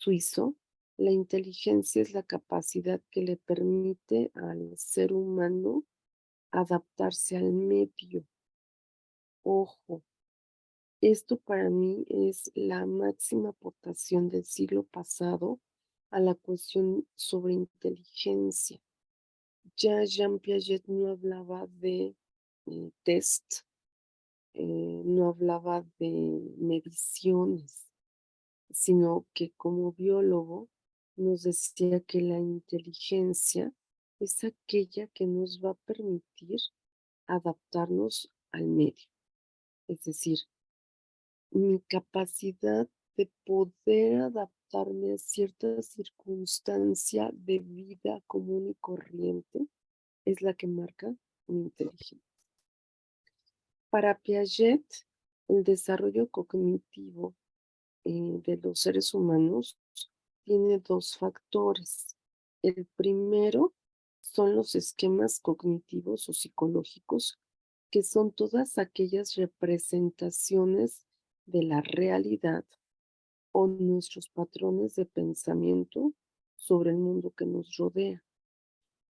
suizo, la inteligencia es la capacidad que le permite al ser humano adaptarse al medio. Ojo, esto para mí es la máxima aportación del siglo pasado a la cuestión sobre inteligencia. Ya Jean Piaget no hablaba de test, no hablaba de mediciones, sino que como biólogo nos decía que la inteligencia es aquella que nos va a permitir adaptarnos al medio. Es decir, mi capacidad de poder adaptarme a cierta circunstancia de vida común y corriente es la que marca mi inteligencia. Para Piaget, el desarrollo cognitivo de los seres humanos tiene dos factores. El primero son los esquemas cognitivos o psicológicos, que son todas aquellas representaciones de la realidad o nuestros patrones de pensamiento sobre el mundo que nos rodea.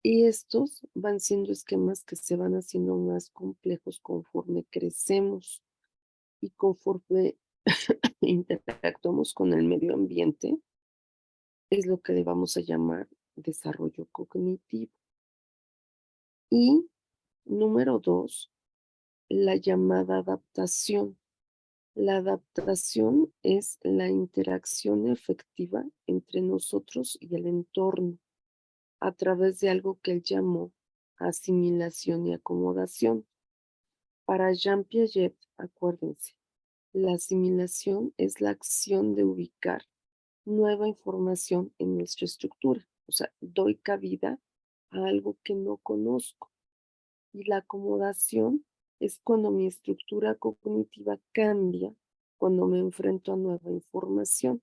Y estos van siendo esquemas que se van haciendo más complejos conforme crecemos y conforme interactuamos con el medio ambiente, es lo que le vamos a llamar desarrollo cognitivo. Y número dos, la llamada adaptación. La adaptación es la interacción efectiva entre nosotros y el entorno a través de algo que él llamó asimilación y acomodación. Para Jean Piaget, acuérdense, la asimilación es la acción de ubicar nueva información en nuestra estructura. O sea, doy cabida a algo que no conozco. Y la acomodación es cuando mi estructura cognitiva cambia cuando me enfrento a nueva información.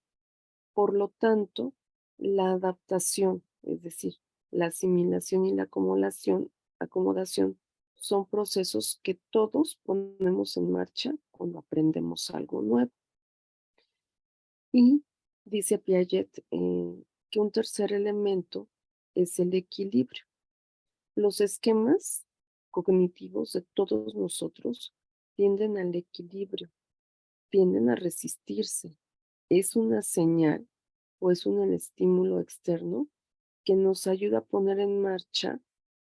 Por lo tanto, la adaptación, es decir, la asimilación y la acomodación son procesos que todos ponemos en marcha cuando aprendemos algo nuevo. Y dice Piaget que un tercer elemento es el equilibrio. Los esquemas cognitivos de todos nosotros tienden al equilibrio, tienden a resistirse. Es una señal o es un estímulo externo que nos ayuda a poner en marcha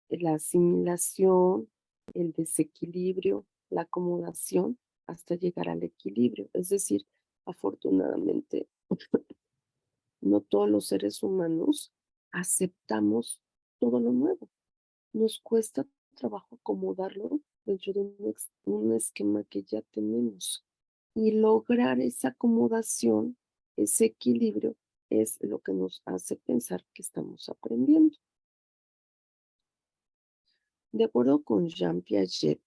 la asimilación, el desequilibrio, la acomodación hasta llegar al equilibrio. Es decir, afortunadamente, no todos los seres humanos aceptamos todo lo nuevo. Nos cuesta trabajo acomodarlo dentro de un esquema que ya tenemos. Y lograr esa acomodación, ese equilibrio, es lo que nos hace pensar que estamos aprendiendo. De acuerdo con Jean Piaget,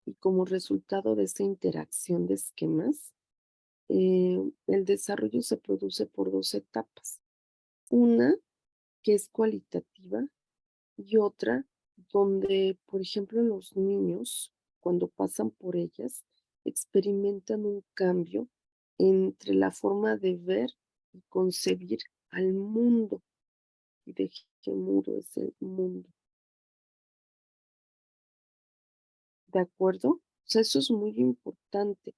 y como resultado de esta interacción de esquemas, el desarrollo se produce por dos etapas. Una que es cualitativa y otra donde, por ejemplo, los niños, cuando pasan por ellas, experimentan un cambio entre la forma de ver y concebir al mundo. Y de qué mundo es el mundo. ¿De acuerdo? O sea, eso es muy importante.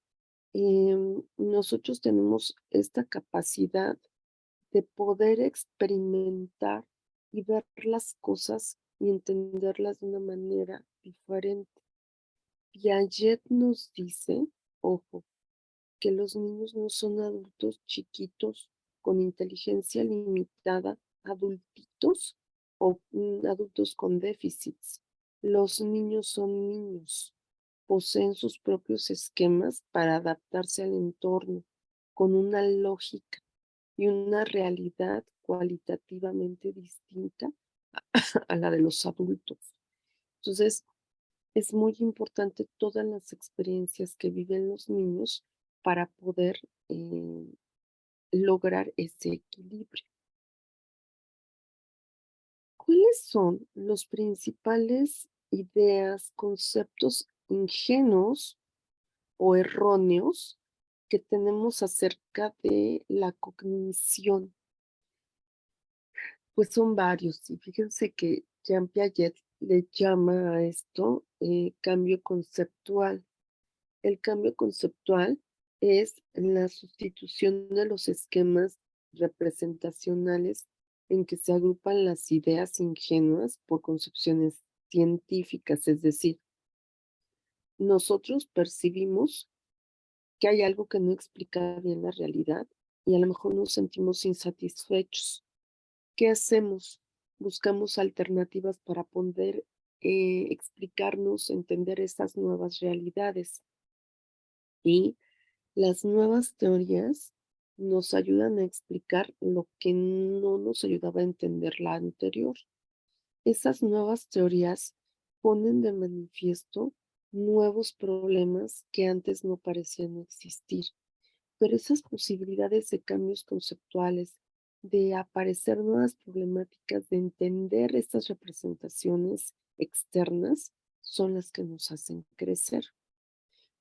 Nosotros tenemos esta capacidad de poder experimentar y ver las cosas y entenderlas de una manera diferente. Piaget nos dice, ojo, que los niños no son adultos chiquitos con inteligencia limitada, adultitos o adultos con déficits. Los niños son niños, poseen sus propios esquemas para adaptarse al entorno, con una lógica y una realidad cualitativamente distinta a la de los adultos. Entonces, es muy importante todas las experiencias que viven los niños para poder lograr ese equilibrio. ¿Cuáles son los principales ideas, conceptos ingenuos o erróneos que tenemos acerca de la cognición. Pues son varios, y fíjense que Jean Piaget le llama a esto cambio conceptual. El cambio conceptual es la sustitución de los esquemas representacionales en que se agrupan las ideas ingenuas por concepciones científicas, es decir, nosotros percibimos que hay algo que no explica bien la realidad y a lo mejor nos sentimos insatisfechos. ¿Qué hacemos? Buscamos alternativas para poder explicarnos, entender estas nuevas realidades. Y las nuevas teorías nos ayudan a explicar lo que no nos ayudaba a entender la anterior. Esas nuevas teorías ponen de manifiesto nuevos problemas que antes no parecían existir. Pero esas posibilidades de cambios conceptuales, de aparecer nuevas problemáticas, de entender estas representaciones externas, son las que nos hacen crecer.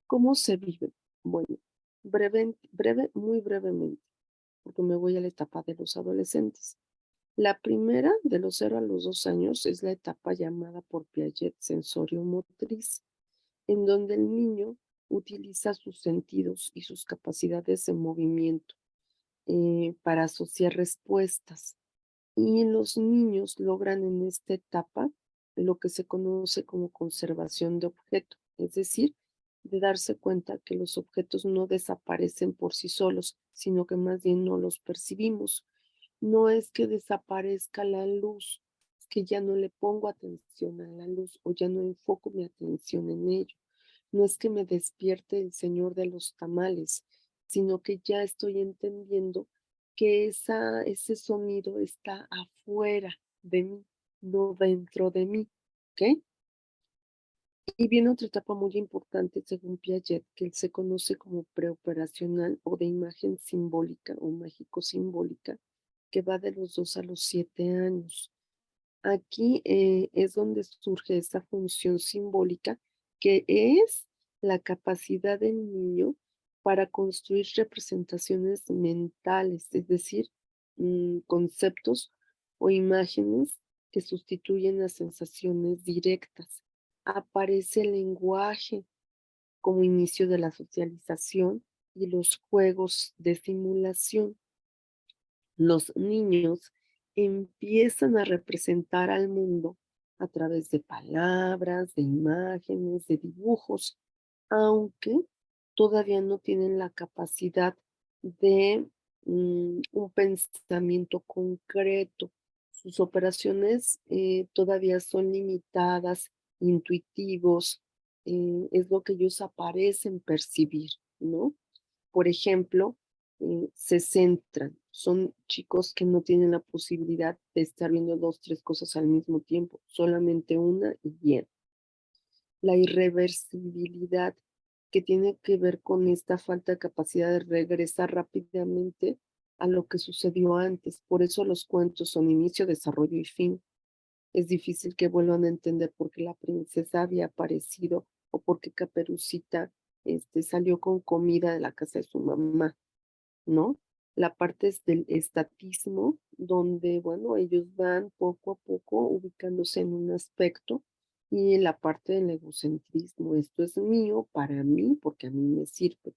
¿Cómo se vive? Bueno, muy brevemente, porque me voy a la etapa de los adolescentes. La primera, de los 0 a los 2 años, es la etapa llamada por Piaget sensorio-motriz, en donde el niño utiliza sus sentidos y sus capacidades de movimiento para asociar respuestas. Y los niños logran en esta etapa lo que se conoce como conservación de objeto, es decir, de darse cuenta que los objetos no desaparecen por sí solos, sino que más bien no los percibimos. No es que desaparezca la luz, es que ya no le pongo atención a la luz o ya no enfoco mi atención en ello. No es que me despierte el señor de los tamales, sino que ya estoy entendiendo que ese sonido está afuera de mí, no dentro de mí, ¿ok? Y viene otra etapa muy importante según Piaget, que él se conoce como preoperacional o de imagen simbólica o mágico-simbólica, que va de los 2 a los 7 años. Aquí es donde surge esa función simbólica que es la capacidad del niño para construir representaciones mentales, es decir, conceptos o imágenes que sustituyen las sensaciones directas. Aparece el lenguaje como inicio de la socialización y los juegos de simulación. Los niños empiezan a representar al mundo a través de palabras, de imágenes, de dibujos, aunque todavía no tienen la capacidad de un pensamiento concreto. Sus operaciones todavía son limitadas, intuitivos, es lo que ellos aparecen percibir, ¿no? Por ejemplo, se centran. Son chicos que no tienen la posibilidad de estar viendo dos, tres cosas al mismo tiempo, solamente una y bien. La irreversibilidad que tiene que ver con esta falta de capacidad de regresar rápidamente a lo que sucedió antes. Por eso los cuentos son inicio, desarrollo y fin. Es difícil que vuelvan a entender por qué la princesa había aparecido o por qué Caperucita salió con comida de la casa de su mamá, ¿no? La parte es del estatismo, donde, bueno, ellos van poco a poco ubicándose en un aspecto, y en la parte del egocentrismo, esto es mío, para mí, porque a mí me sirve.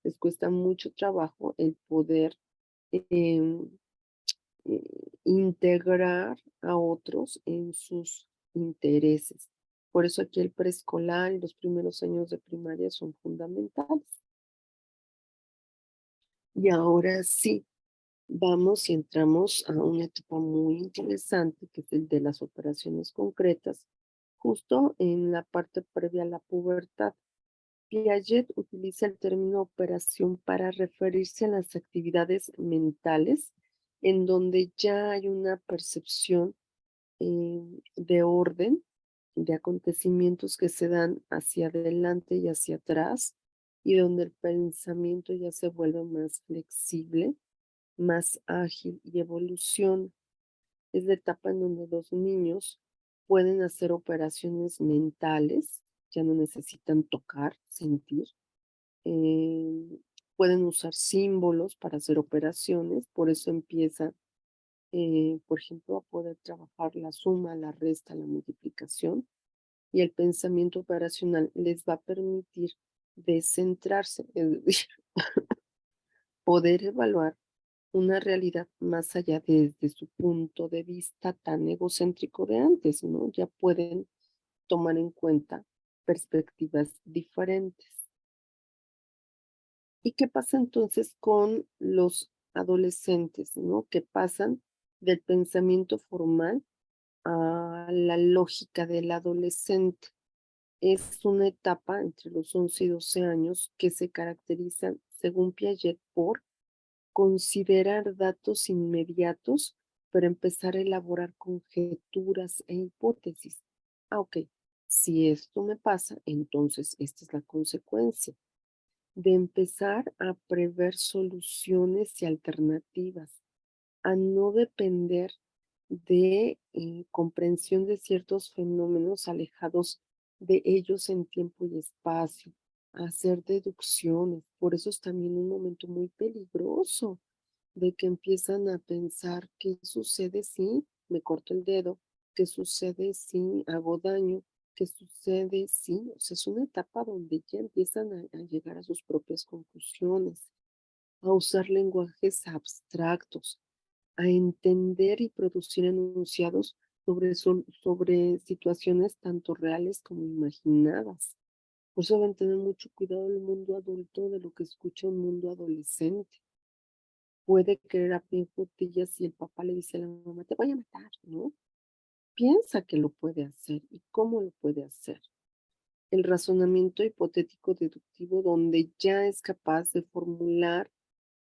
Les cuesta mucho trabajo el poder em, eh, integrar a otros en sus intereses. Por eso aquí el preescolar y los primeros años de primaria son fundamentales. Y ahora sí, vamos y entramos a una etapa muy interesante, que es el de las operaciones concretas, justo en la parte previa a la pubertad. Piaget utiliza el término operación para referirse a las actividades mentales en donde ya hay una percepción de orden, de acontecimientos que se dan hacia adelante y hacia atrás, y donde el pensamiento ya se vuelve más flexible, más ágil y evolución. Es la etapa en donde los niños pueden hacer operaciones mentales, ya no necesitan tocar, sentir, Pueden usar símbolos para hacer operaciones, por eso empieza, por ejemplo, a poder trabajar la suma, la resta, la multiplicación, y el pensamiento operacional les va a permitir descentrarse, es decir, poder evaluar una realidad más allá desde su punto de vista tan egocéntrico de antes, ¿no? Ya pueden tomar en cuenta perspectivas diferentes. ¿Y qué pasa entonces con los adolescentes, no? Que pasan del pensamiento formal a la lógica del adolescente. Es una etapa entre los 11 y 12 años que se caracteriza, según Piaget, por considerar datos inmediatos, pero empezar a elaborar conjeturas e hipótesis. Ah, ok, si esto me pasa, entonces esta es la consecuencia de empezar a prever soluciones y alternativas, a no depender de comprensión de ciertos fenómenos alejados de ellos en tiempo y espacio, a hacer deducciones. Por eso es también un momento muy peligroso de que empiezan a pensar qué sucede si me corto el dedo, qué sucede si hago daño, qué sucede si, o sea, es una etapa donde ya empiezan a llegar a sus propias conclusiones, a usar lenguajes abstractos, a entender y producir enunciados sobre situaciones tanto reales como imaginadas. Por eso deben tener mucho cuidado el mundo adulto de lo que escucha un mundo adolescente. Puede querer abrir botellas si el papá le dice a la mamá, te voy a matar, ¿no? Piensa que lo puede hacer y cómo lo puede hacer. El razonamiento hipotético deductivo donde ya es capaz de formular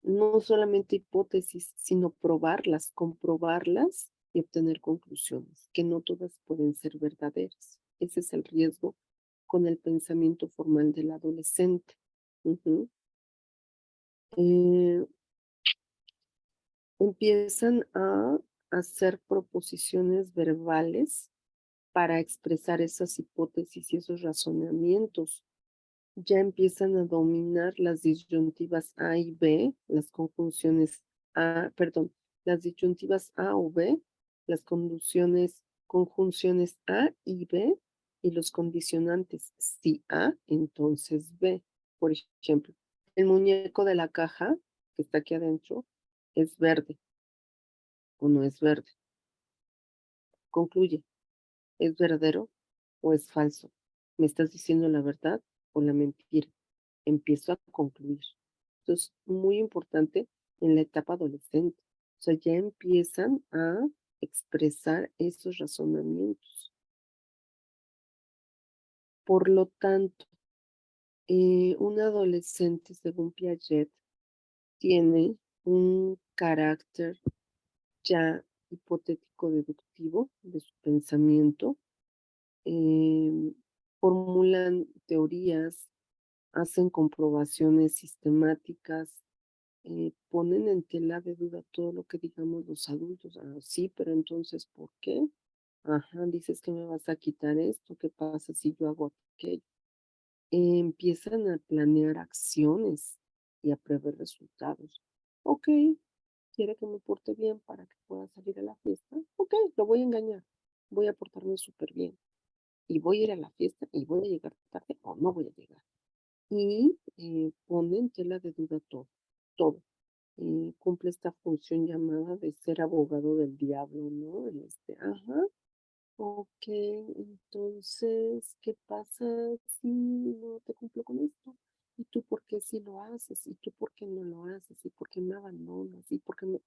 no solamente hipótesis, sino probarlas, comprobarlas y obtener conclusiones, que no todas pueden ser verdaderas. Ese es el riesgo con el pensamiento formal del adolescente. Ujú. Eh, Empiezan a hacer proposiciones verbales para expresar esas hipótesis y esos razonamientos. Ya empiezan a dominar las disyuntivas A y B, las conjunciones A, perdón, las disyuntivas A o B, las conjunciones A y B y los condicionantes. Si A, entonces B. Por ejemplo, el muñeco de la caja que está aquí adentro es verde o no es verde. Concluye, ¿es verdadero o es falso? ¿Me estás diciendo la verdad o la mentira? Empiezo a concluir. Esto es muy importante en la etapa adolescente. O sea, ya empiezan a expresar esos razonamientos. Por lo tanto, un adolescente, según Piaget, tiene un carácter ya hipotético deductivo de su pensamiento, em, formulan teorías, hacen comprobaciones sistemáticas, ponen en tela de duda todo lo que digamos los adultos. Ah, sí, pero entonces, ¿por qué? Ajá, dices que me vas a quitar esto, ¿qué pasa si yo hago aquello? Empiezan a planear acciones y a prever resultados. Ok, quiere que me porte bien para que pueda salir a la fiesta. Ok, lo voy a engañar. Voy a portarme súper bien. Y voy a ir a la fiesta y voy a llegar tarde o no voy a llegar. Y pone en tela de duda todo, todo. Cumple esta función llamada de ser abogado del diablo, ¿no? Ajá, ok, entonces, ¿qué pasa si no te cumplo con esto? ¿Y tú por qué sí lo haces? ¿Y tú por qué no lo haces? ¿Y por qué me abandonas? ¿Y por qué no?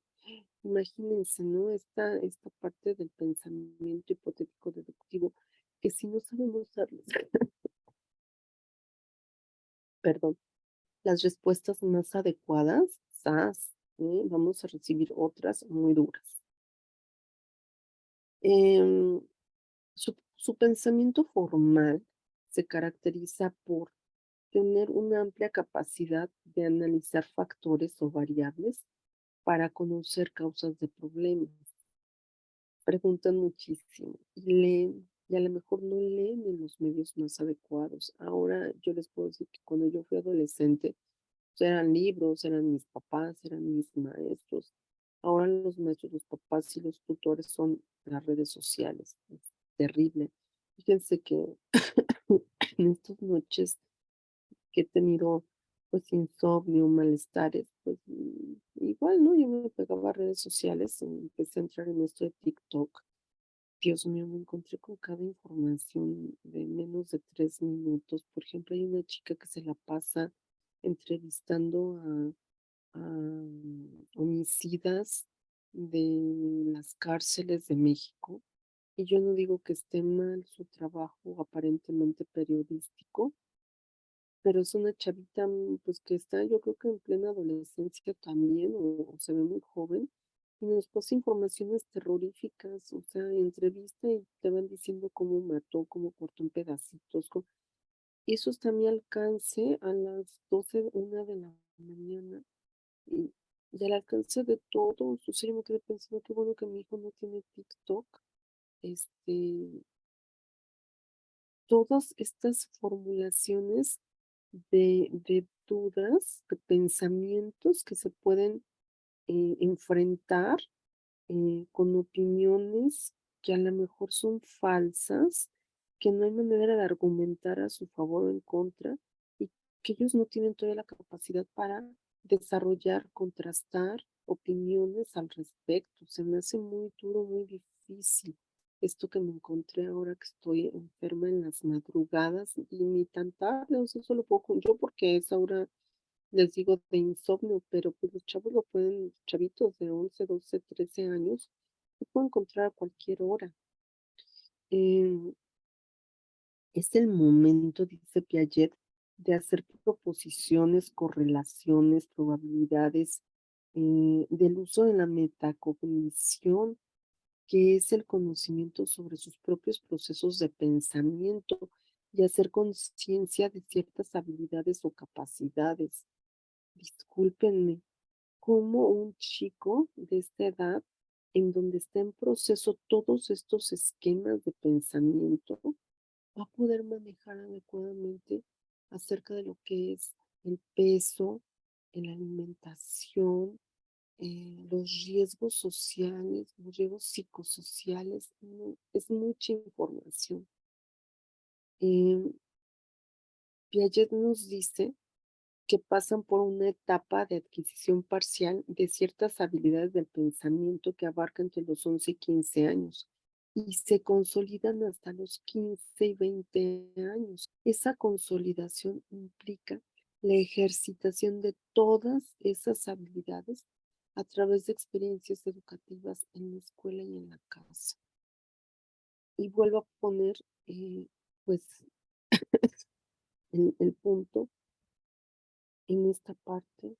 Imagínense, ¿no? Esta parte del pensamiento hipotético deductivo, que si no sabemos darles, perdón, las respuestas más adecuadas, ¡zas! Vamos a recibir otras muy duras. Em, su pensamiento formal se caracteriza por tener una amplia capacidad de analizar factores o variables para conocer causas de problemas. Preguntan muchísimo y leen, y a lo mejor no leen en los medios más adecuados. Ahora yo les puedo decir que cuando yo fui adolescente, Eran libros, eran mis papás, eran mis maestros. Ahora los maestros, los papás y los tutores son las redes sociales. Es terrible. Fíjense que en estas noches que he tenido, pues, insomnio, malestares, pues, igual, ¿no? Yo me pegaba a redes sociales, empecé a entrar en esto de TikTok. Dios mío, me encontré con cada información de menos de 3 minutos. Por ejemplo, hay una chica que se la pasa entrevistando a homicidas de las cárceles de México. Y yo no digo que esté mal su trabajo aparentemente periodístico, pero es una chavita, pues, que está, yo creo que en plena adolescencia también, o se ve muy joven, y nos pasa informaciones terroríficas, o sea, entrevista y te van diciendo cómo mató, cómo cortó en pedacitos. Y eso está a mi alcance a las 12, 1 de la mañana, y, y al alcance de todos. O sea, yo me quedé pensando, qué bueno que mi hijo no tiene TikTok. Este, todas estas formulaciones de dudas, de pensamientos que se pueden enfrentar con opiniones que a lo mejor son falsas, que no hay manera de argumentar a su favor o en contra, y que ellos no tienen todavía la capacidad para desarrollar, contrastar opiniones al respecto. Se me hace muy duro, muy difícil esto que me encontré ahora que estoy enferma en las madrugadas y ni tan tarde. O sea, eso lo puedo yo porque es ahora, les digo, de insomnio, pero pues los chavos lo pueden, chavitos de 11, 12, 13 años, lo pueden encontrar a cualquier hora. Eh, es el momento, dice Piaget, de hacer proposiciones, correlaciones, probabilidades, del uso de la metacognición, que es el conocimiento sobre sus propios procesos de pensamiento y hacer conciencia de ciertas habilidades o capacidades. Discúlpenme, cómo un chico de esta edad, en donde está en proceso todos estos esquemas de pensamiento, va a poder manejar adecuadamente acerca de lo que es el peso, la alimentación, los riesgos sociales, los riesgos psicosociales. No, es mucha información. Eh, Piaget nos dice que pasan por una etapa de adquisición parcial de ciertas habilidades del pensamiento que abarca entre los 11 y 15 años y se consolidan hasta los 15 y 20 años. Esa consolidación implica la ejercitación de todas esas habilidades a través de experiencias educativas en la escuela y en la casa. Y vuelvo a poner, pues, el punto en esta parte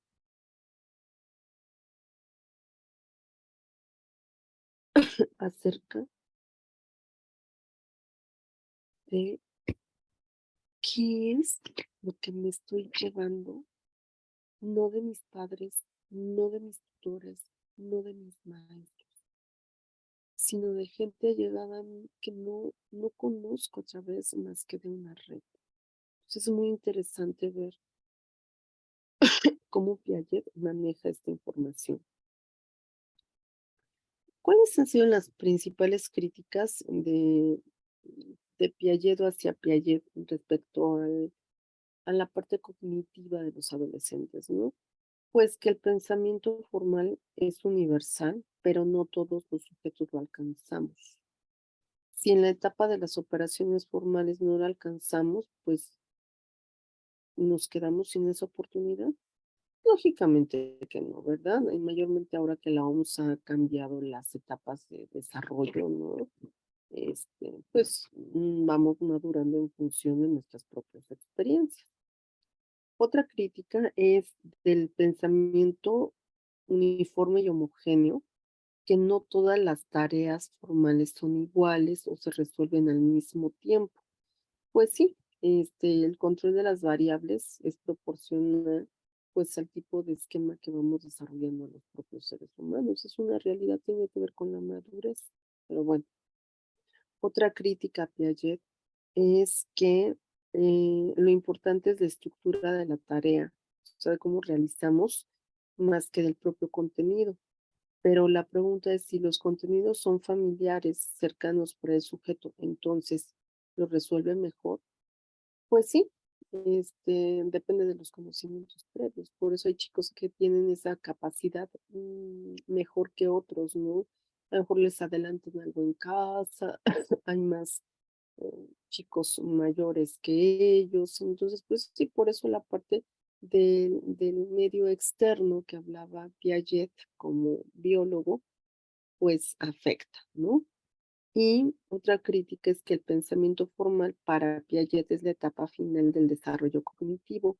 acerca de qué es lo que me estoy llevando, no de mis padres, no de mis tutores, no de mis maestros, sino de gente allegada a mí que no conozco a través más que de una red. Entonces es muy interesante ver cómo Piaget maneja esta información. ¿Cuáles han sido las principales críticas de Piaget hacia Piaget respecto a la parte cognitiva de los adolescentes, ¿no? Pues que el pensamiento formal es universal, pero no todos los sujetos lo alcanzamos. Si en la etapa de las operaciones formales no lo alcanzamos, pues nos quedamos sin esa oportunidad. Lógicamente que no, ¿verdad? Y mayormente ahora que la OMS ha cambiado las etapas de desarrollo, ¿no? Pues vamos madurando en función de nuestras propias experiencias. Otra crítica es del pensamiento uniforme y homogéneo, que no todas las tareas formales son iguales o se resuelven al mismo tiempo. Pues sí, el control de las variables es proporcional pues al tipo de esquema que vamos desarrollando los propios seres humanos. Es una realidad, tiene que ver con la madurez. Pero bueno, otra crítica a Piaget es que lo importante es la estructura de la tarea, o sea, de cómo realizamos más que del propio contenido. Pero la pregunta es si los contenidos son familiares, cercanos para el sujeto, entonces, ¿lo resuelve mejor? Pues sí, depende de los conocimientos previos. Por eso hay chicos que tienen esa capacidad mejor que otros, ¿no? A lo mejor les adelantan algo en casa, hay más chicos mayores que ellos. Entonces, pues sí, por eso la parte del medio externo que hablaba Piaget como biólogo, pues afecta, ¿no? Y otra crítica es que el pensamiento formal para Piaget es la etapa final del desarrollo cognitivo,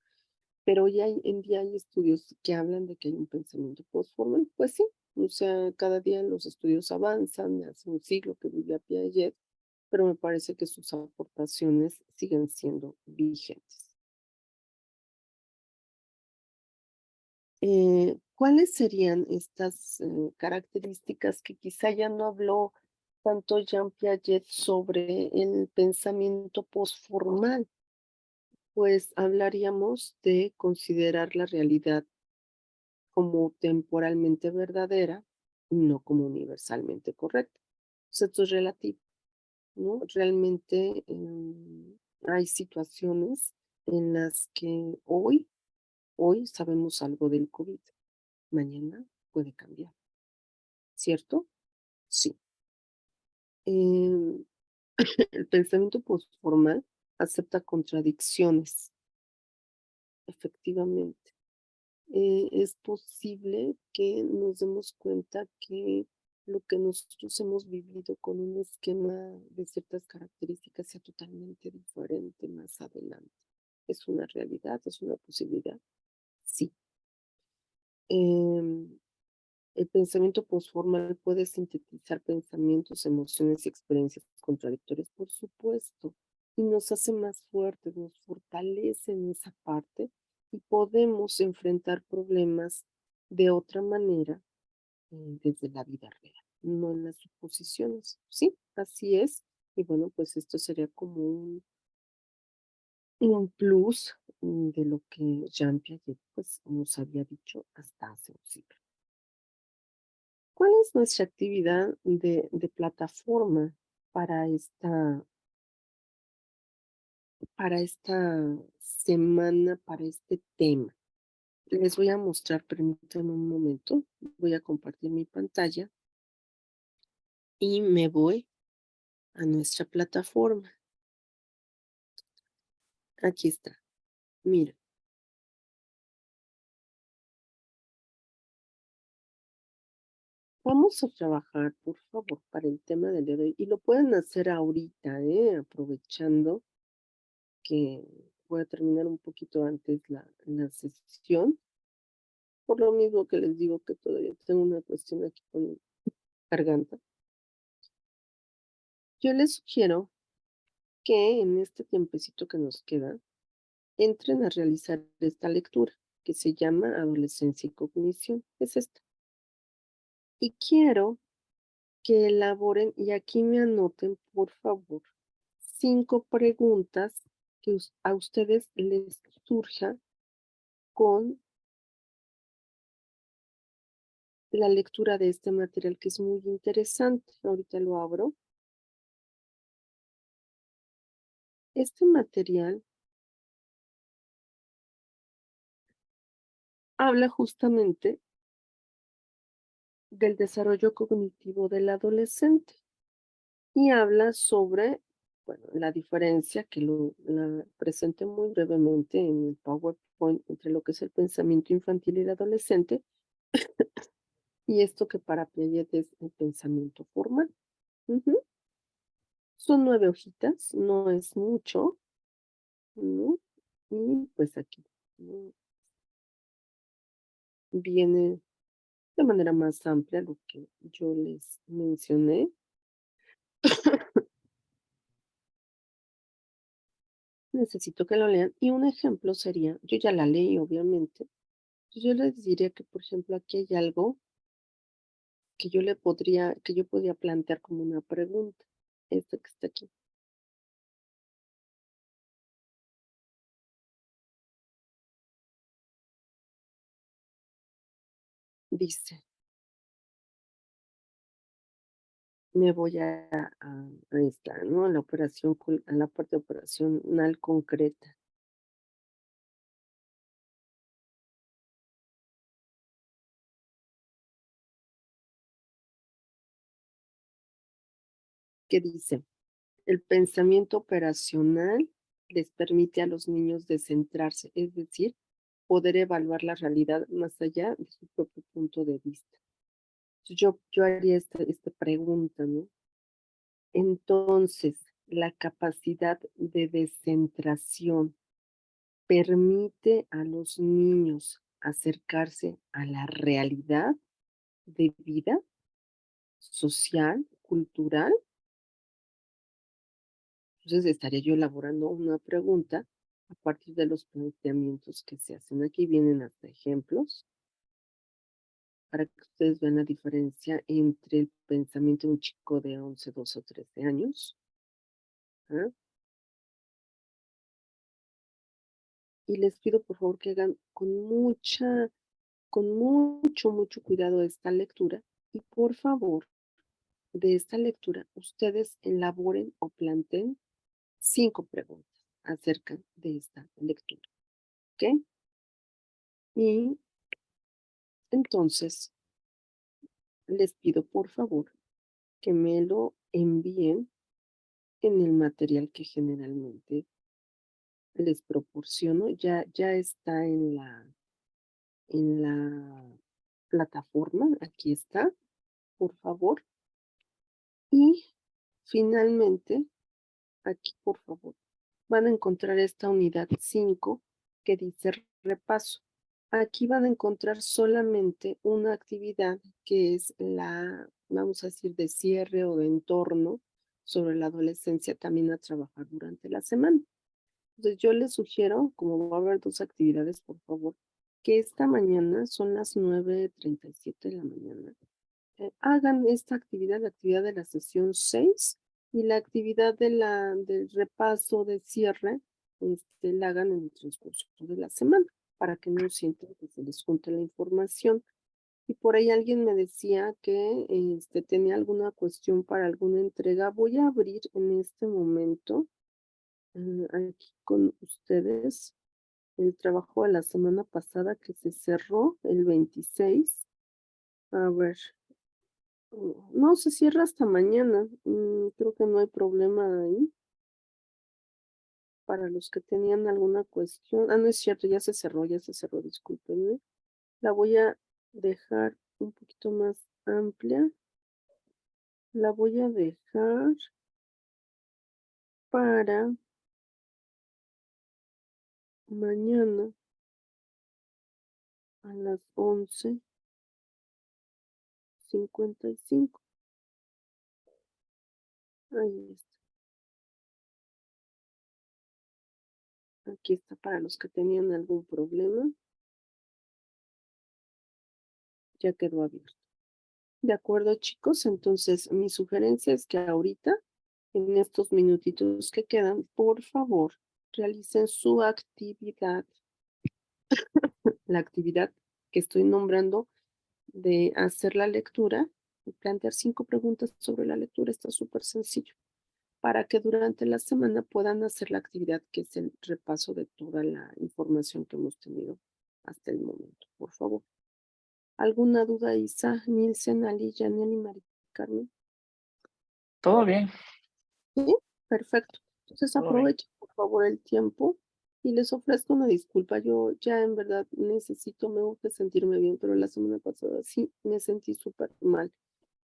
pero hoy en día hay estudios que hablan de que hay un pensamiento postformal. Pues sí, o sea, cada día los estudios avanzan, hace un siglo que vivía Piaget, pero me parece que sus aportaciones siguen siendo vigentes. ¿Cuáles serían estas características que quizá ya no habló tanto Jean Piaget sobre el pensamiento postformal? Pues hablaríamos de considerar la realidad como temporalmente verdadera y no como universalmente correcta. Pues esto es relativo, ¿no? Realmente hay situaciones en las que hoy sabemos algo del COVID, mañana puede cambiar, ¿cierto? Sí. Em, el pensamiento postformal acepta contradicciones, efectivamente. Es posible que nos demos cuenta que lo que nosotros hemos vivido con un esquema de ciertas características sea totalmente diferente más adelante. ¿Es una realidad? ¿Es una posibilidad? Sí. Em, el pensamiento postformal puede sintetizar pensamientos, emociones y experiencias contradictorias, por supuesto, y nos hace más fuertes, nos fortalece en esa parte y podemos enfrentar problemas de otra manera desde la vida real, no en las suposiciones. Sí, así es. Y bueno, pues esto sería como un plus de lo que Jean Piaget pues, nos había dicho hasta hace un siglo. ¿Cuál es nuestra actividad de plataforma para esta semana, para este tema? Les voy a mostrar, permítanme un momento, voy a compartir mi pantalla y me voy a nuestra plataforma. Aquí está. Mira, vamos a trabajar, por favor, para el tema del día de hoy. Y lo pueden hacer ahorita, aprovechando que voy a terminar un poquito antes la sesión. Por lo mismo que les digo que todavía tengo una cuestión aquí con mi garganta. Yo les sugiero que en este tiempecito que nos queda, entren a realizar esta lectura que se llama Adolescencia y Cognición. Es esta. Y quiero que elaboren, y aquí me anoten, por favor, 5 preguntas que a ustedes les surja con la lectura de este material que es muy interesante. Ahorita lo abro. Este material habla justamente del desarrollo cognitivo del adolescente y habla sobre, bueno, la diferencia que la presenté muy brevemente en el PowerPoint entre lo que es el pensamiento infantil y el adolescente y esto que para Piaget es el pensamiento formal. Ujú. Son 9 hojitas, no es mucho, ¿no? Y pues aquí, ¿no? Viene de manera más amplia lo que yo les mencioné. Necesito que lo lean. Y un ejemplo sería, yo ya la leí, obviamente. Yo les diría que, por ejemplo, aquí hay algo que yo podría plantear como una pregunta. Este que está aquí. dice, me voy a esta, ¿no? A la operación, a la parte operacional concreta. Que dice, el pensamiento operacional les permite a los niños descentrarse, es decir, poder evaluar la realidad más allá de su propio punto de vista. Yo haría esta pregunta, ¿no? Entonces, la capacidad de descentración permite a los niños acercarse a la realidad de vida social, cultural. Entonces, estaría yo elaborando una pregunta a partir de los planteamientos que se hacen. Aquí vienen hasta ejemplos para que ustedes vean la diferencia entre el pensamiento de un chico de 11, 12 o 13 años. ¿Ah? Y les pido por favor que hagan con mucho cuidado esta lectura y por favor, de esta lectura, ustedes elaboren o planteen 5 preguntas acerca de esta lectura. ¿Ok? Y entonces, les pido por favor que me lo envíen en el material que generalmente les proporciono. Ya está en la plataforma. Aquí está, por favor. Y finalmente, aquí por favor, van a encontrar esta unidad 5 que dice repaso. Aquí van a encontrar solamente una actividad que es la, vamos a decir, de cierre o de entorno sobre la adolescencia también a trabajar durante la semana. Entonces yo les sugiero, como va a haber 2 actividades, por favor, que esta mañana son las 9:37 de la mañana. Hagan esta actividad, la actividad de la sesión 6 y la actividad del repaso de cierre, la hagan en el transcurso de la semana para que no sientan que se les junte la información. Y por ahí alguien me decía que tenía alguna cuestión para alguna entrega. Voy a abrir en este momento aquí con ustedes el trabajo de la semana pasada que se cerró el 26. A ver, no, se cierra hasta mañana. Creo que no hay problema ahí. Para los que tenían alguna cuestión. Ah, no es cierto, ya se cerró, discúlpenme. La voy a dejar un poquito más amplia. La voy a dejar para mañana a las 11:55. Ahí está. Aquí está para los que tenían algún problema. Ya quedó abierto. De acuerdo, chicos. Entonces, mi sugerencia es que ahorita, en estos minutitos que quedan, por favor, realicen su actividad, la actividad que estoy nombrando de hacer la lectura y plantear 5 preguntas sobre la lectura. Está súper sencillo. Para que durante la semana puedan hacer la actividad que es el repaso de toda la información que hemos tenido hasta el momento, por favor. ¿Alguna duda, Isa, Nielsen, Ali, Janel y Mari Carmen? Todo bien. Sí, perfecto. Entonces Todo bien. aprovechen por favor el tiempo y les ofrezco una disculpa. Yo ya en verdad me gusta sentirme bien, pero la semana pasada sí me sentí súper mal.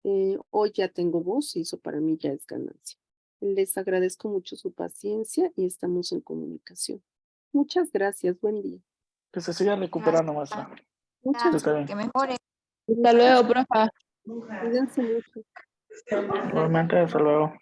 Hoy ya tengo voz y eso para mí ya es ganancia. Les agradezco mucho su paciencia y estamos en comunicación. Muchas gracias, buen día. Que se siga recuperando, maestra. Muchas Está bien. Que mejore. gracias. Hasta luego, profe. Cuídense mucho. Igualmente, hasta luego.